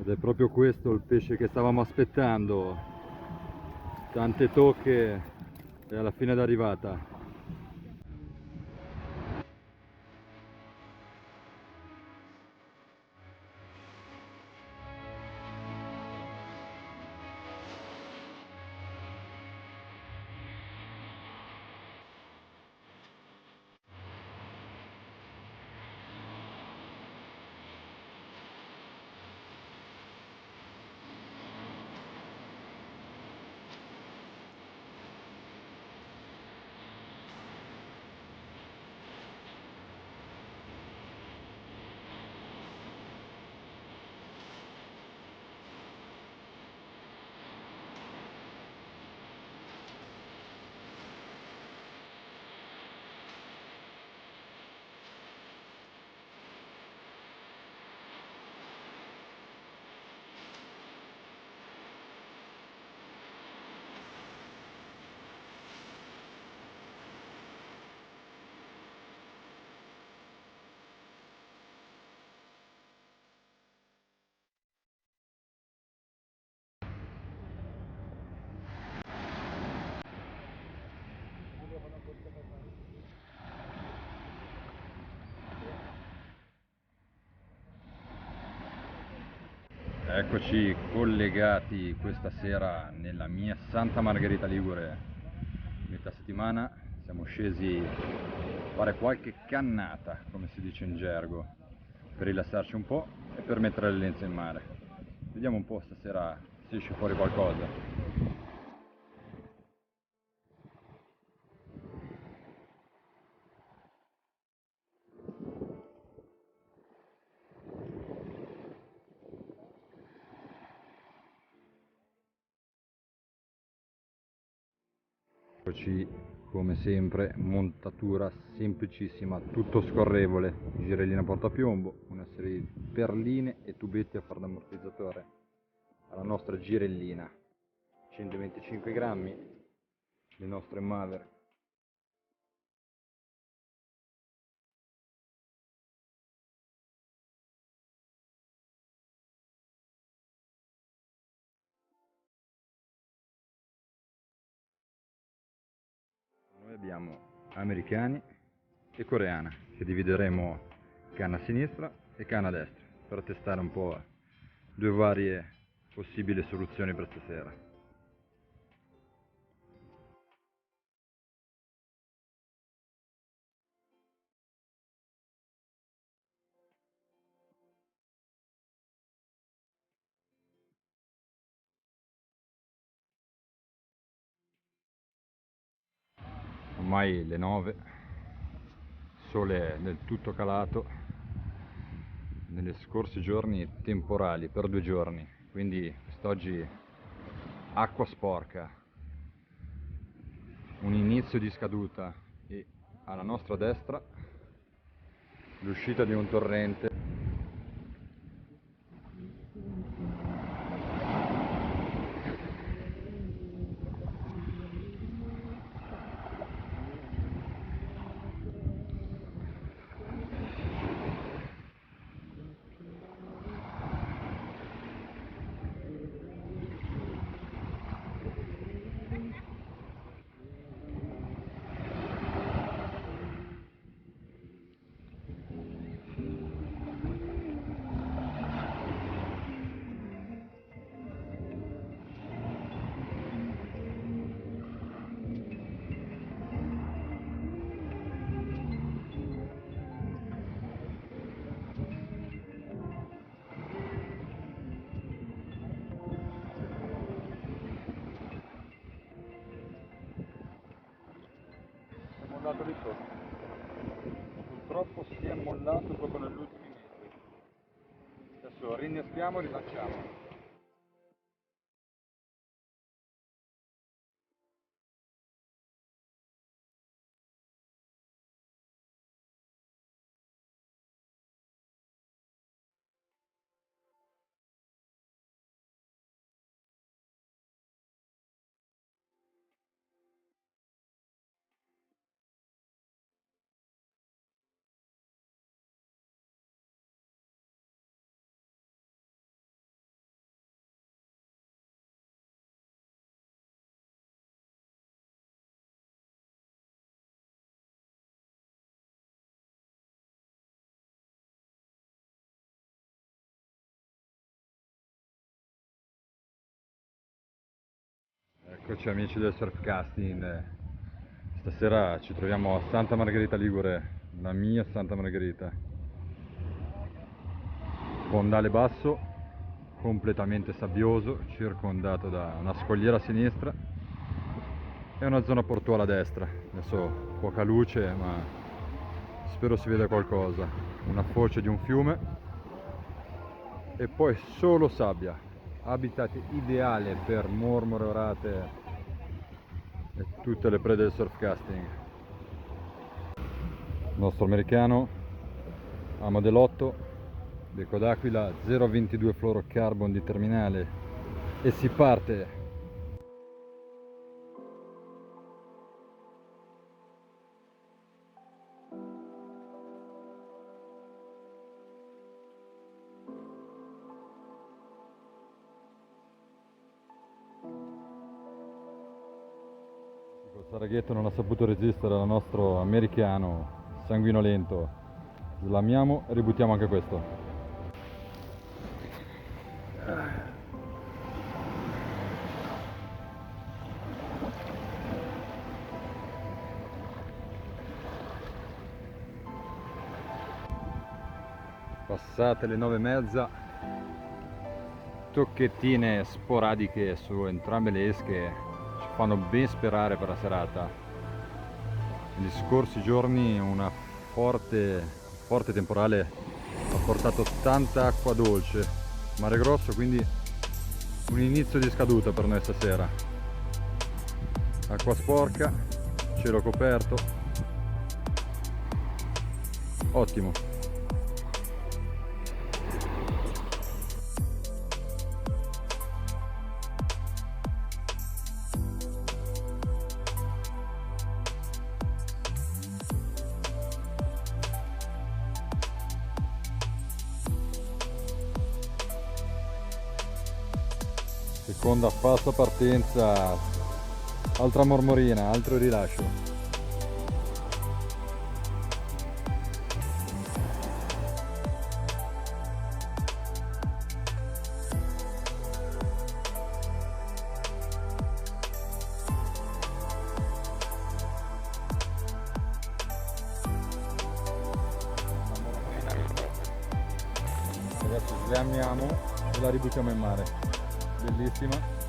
Ed è proprio questo il pesce che stavamo aspettando. Tante tocche e alla fine è arrivata. Eccoci collegati questa sera nella mia Santa Margherita Ligure. Metà settimana siamo scesi a fare qualche cannata, come si dice in gergo, per rilassarci un po' e per mettere le lenze in mare. Vediamo un po' stasera se esce fuori qualcosa. Eccoci come sempre, montatura semplicissima, tutto scorrevole, girellina portapiombo, una serie di perline e tubetti a far da ammortizzatore alla nostra girellina, 125 grammi, le nostre Maver. Noi abbiamo americani e coreana, che divideremo canna a sinistra e canna a destra per testare un po' due varie possibili soluzioni per stasera. Ormai le 9, sole del tutto calato, negli scorsi giorni temporali per 2 giorni, quindi quest'oggi acqua sporca, un inizio di scaduta e alla nostra destra l'uscita di un torrente. È mollato lì sotto. Purtroppo si è mollato proprio negli ultimi metri. Adesso rinneschiamo e rilanciamo. Eccoci amici del surfcasting, stasera ci troviamo a Santa Margherita Ligure, la mia Santa Margherita. Fondale basso, completamente sabbioso, circondato da una scogliera a sinistra e una zona portuale a destra. Adesso poca luce, ma spero si veda qualcosa. Una foce di un fiume e poi solo sabbia, habitat ideale per mormore, orate e tutte le prede del surfcasting. Il nostro americano a modelotto, becco d'aquila, 0,22 fluorocarbon di terminale e si parte. Col saraghetto non ha saputo resistere al nostro americano sanguinolento. Slamiamo e ributtiamo anche questo. Passate le 9:30, tocchettine sporadiche su entrambe le esche ci fanno ben sperare per la serata. Negli scorsi giorni un forte temporale ha portato tanta acqua dolce, mare grosso, quindi un inizio di scaduta per noi stasera. Acqua sporca, cielo coperto, ottimo. Seconda falsa partenza, altra mormorina, altro rilascio. Adesso slammiamo e la ributtiamo in mare. Bellissima.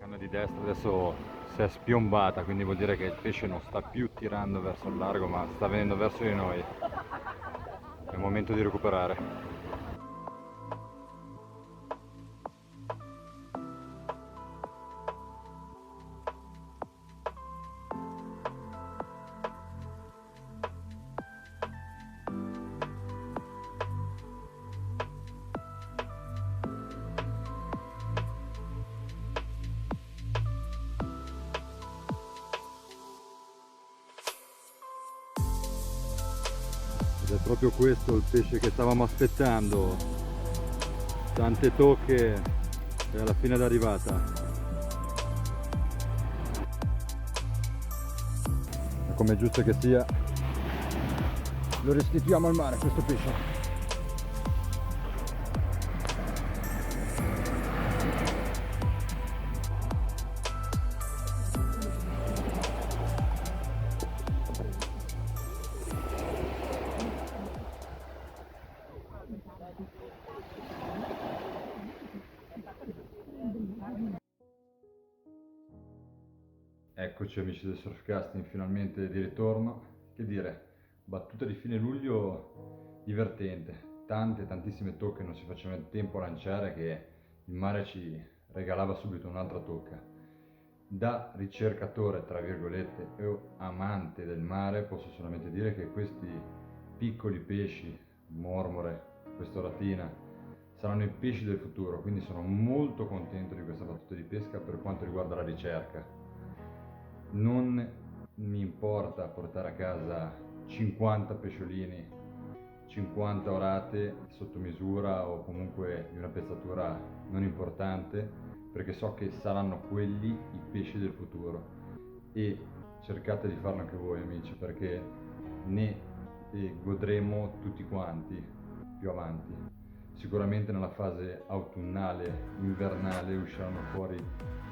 Canna di destra adesso si è spiombata, quindi vuol dire che il pesce non sta più tirando verso il largo ma sta venendo verso di noi. È il momento di recuperare. Ed è proprio questo il pesce che stavamo aspettando. Tante tocche e alla fine è arrivata. E come è giusto che sia, lo restituiamo al mare questo pesce. Eccoci amici del surfcasting, finalmente di ritorno. Che dire, battuta di fine luglio divertente, tantissime tocche, non si faceva in tempo a lanciare che il mare ci regalava subito un'altra tocca. Da ricercatore, tra virgolette, o amante del mare, posso solamente dire che questi piccoli pesci, mormore, questoratina, saranno i pesci del futuro, quindi sono molto contento di questa battuta di pesca per quanto riguarda la ricerca. Non mi importa portare a casa 50 pesciolini, 50 orate sotto misura o comunque di una pezzatura non importante, perché so che saranno quelli i pesci del futuro, e cercate di farlo anche voi amici, perché ne godremo tutti quanti più avanti. Sicuramente nella fase autunnale, invernale usciranno fuori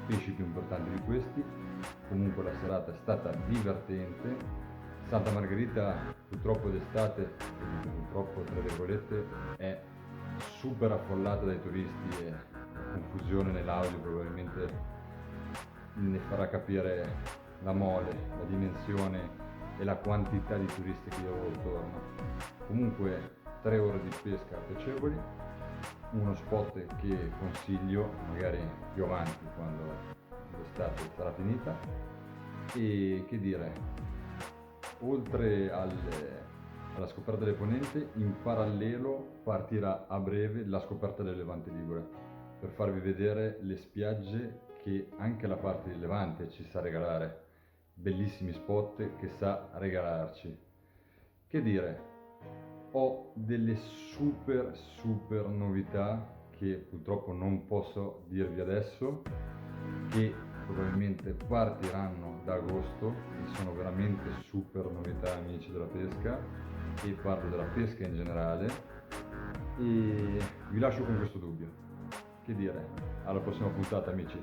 pesci più importanti di questi. Comunque la serata è stata divertente. Santa Margherita purtroppo d'estate, purtroppo tra virgolette, è super affollata dai turisti, e la confusione nell'audio probabilmente ne farà capire la mole, la dimensione e la quantità di turisti che io ho attorno. Comunque 3 ore di pesca piacevoli, uno spot che consiglio magari più avanti quando l'estate sarà finita. E che dire, oltre alla scoperta del Ponente, in parallelo partirà a breve la scoperta del Levante Ligure, per farvi vedere le spiagge che anche la parte di Levante ci sa regalare, bellissimi spot che sa regalarci. Che dire, ho delle super novità che purtroppo non posso dirvi adesso, che probabilmente partiranno da agosto, e sono veramente super novità amici della pesca, e parlo della pesca in generale, e vi lascio con questo dubbio. Che dire, alla prossima puntata amici.